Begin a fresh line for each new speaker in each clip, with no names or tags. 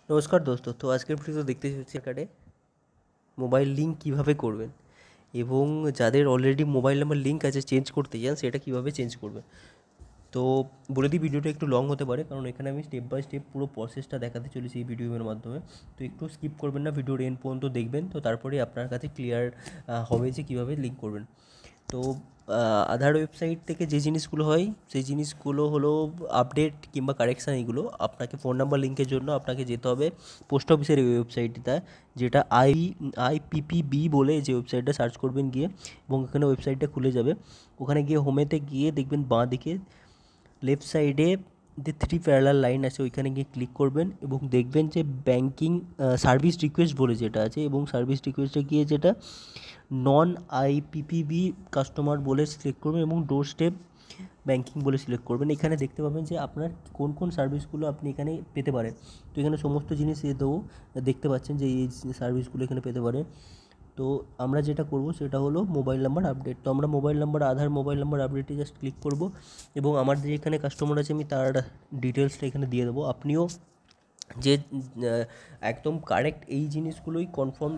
নমস্কার দোস্ত, তো আজকের ভিডিও দেখতে চলেছি কার্ডে মোবাইল লিঙ্ক কীভাবে করবেন এবং যাদের অলরেডি মোবাইল নাম্বার লিঙ্ক আছে চেঞ্জ করতে চান সেটা কীভাবে চেঞ্জ করবেন। তো বলে দিই, ভিডিওটা একটু লং হতে পারে কারণ এখানে আমি স্টেপ বাই স্টেপ পুরো প্রসেসটা দেখাতে চলেছি এই ভিডিওর মাধ্যমে। তো একটু স্কিপ করবেন না, ভিডিওর এন্ড পর্যন্ত দেখবেন, তো তারপরে আপনার কাছে ক্লিয়ার হবে যে কীভাবে লিঙ্ক করবেন। তো আধার ওয়েবসাইট থেকে যে জিনিসগুলো হয় সেই জিনিসগুলো হলো আপডেট কিংবা কারেকশান। এইগুলো আপনাকে ফোন নাম্বার লিঙ্কের জন্য আপনাকে যেতে হবে পোস্ট অফিসের এই ওয়েবসাইটটা, যেটা আইপিপিবি বলে যে ওয়েবসাইটটা সার্চ করবেন গিয়ে, এবং এখানে ওয়েবসাইটটা খুলে যাবে। ওখানে গিয়ে হোমেতে গিয়ে দেখবেন বাঁ দিকে লেফট সাইডে যে 3 প্যারালাল লাইন আছে ওইখানে গিয়ে ক্লিক করবেন এবং দেখবেন যে ব্যাঙ্কিং সার্ভিস রিকোয়েস্ট বলে যেটা আছে, এবং সার্ভিস রিকোয়েস্টে গিয়ে যেটা নন আইপিপিবি কাস্টমার বলে সিলেক্ট করবেন এবং ডোর স্টেপ ব্যাঙ্কিং বলে সিলেক্ট করবেন। এখানে দেখতে পাবেন যে আপনার কোন কোন সার্ভিসগুলো আপনি এখানে পেতে পারেন। তো এখানে সমস্ত জিনিস দেবো, দেখতে পাচ্ছেন যে এই সার্ভিসগুলো এখানে পেতে পারেন। তো আমরা যেটা করব সেটা হলো মোবাইল নাম্বার আপডেট। তো আমরা মোবাইল নাম্বার, আধার মোবাইল নাম্বার আপডেটে জাস্ট ক্লিক করব এবং আমার যে এখানে কাস্টমার আছে আমি তার ডিটেলসটা এখানে দিয়ে দেবো। আপনিও যে একদম কারেক্ট এই জিনিসগুলোই কনফার্ম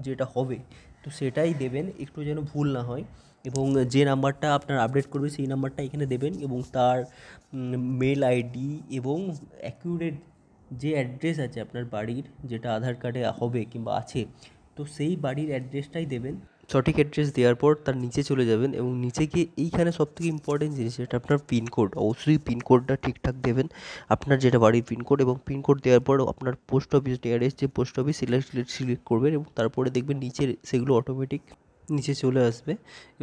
যেটা হবে তো সেটাই দেবেন, একটু যেন ভুল না হয়। এবং যে নাম্বারটা আপনার আপডেট করবে সেই নাম্বারটা এখানে দেবেন এবং তার মেল আইডি এবং অ্যাকিউরেট যে অ্যাড্রেস আছে আপনার বাড়ির, যেটা আধার কার্ডে হবে কিংবা আছে, তো সেই বাড়ির অ্যাড্রেসটাই দেবেন। সঠিক অ্যাড্রেস দেওয়ার পর তার নিচে চলে যাবেন এবং নিচে গিয়ে এইখানে সবথেকে ইম্পর্টেন্ট জিনিস যেটা আপনার পিনকোড, অবশ্যই পিনকোডটা ঠিকঠাক দেবেন, আপনার যেটা বাড়ির পিনকোড। এবং পিনকোড দেওয়ার পর আপনার পোস্ট অফিস নিয়ারেস্ট যে পোস্ট অফিস সিলেক্ট করবেন এবং তারপরে দেখবেন নিচে সেগুলো অটোমেটিক নিচে চলে আসবে।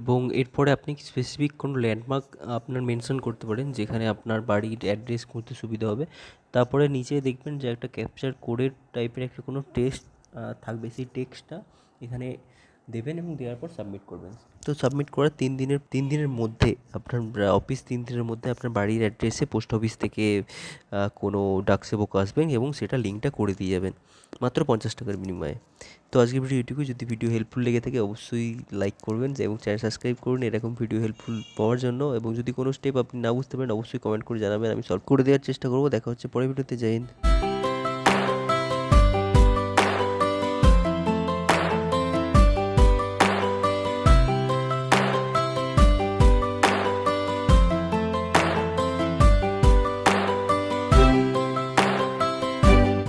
এবং এরপরে আপনি স্পেসিফিক কোনো ল্যান্ডমার্ক আপনার মেনশন করতে পারেন যেখানে আপনার বাড়ির অ্যাড্রেস করতে সুবিধা হবে। তারপরে নিচে দেখবেন যে একটা ক্যাপচার কোডের টাইপের একটা কোনো টেক্সট থাকবে, সেই টেক্সটটা এখানে দেবেন এবং দেওয়ার পর সাবমিট করবেন। তো সাবমিট করার 3 দিনের মধ্যে আপনার অফিস 3 দিনের মধ্যে আপনার বাড়ির অ্যাড্রেসে পোস্ট অফিস থেকে কোনো ডাকসেবক আসবেন এবং সেটা লিঙ্কটা করে দিয়ে যাবেন মাত্র 50 টাকার বিনিময়ে। তো আজকের ভিডিও এটুকুই। যদি ভিডিও হেল্পফুল লেগে থাকে অবশ্যই লাইক করবেন এবং চ্যানেল সাবস্ক্রাইব করুন এরকম ভিডিও হেল্পফুল পাওয়ার জন্য। এবং যদি কোনো স্টেপ আপনি না বুঝতে পারেন অবশ্যই কমেন্ট করে জানাবেন, আমি সলভ করে দেওয়ার চেষ্টা করবো। দেখা হচ্ছে পরের ভিডিওতে। জয় হিন্দ।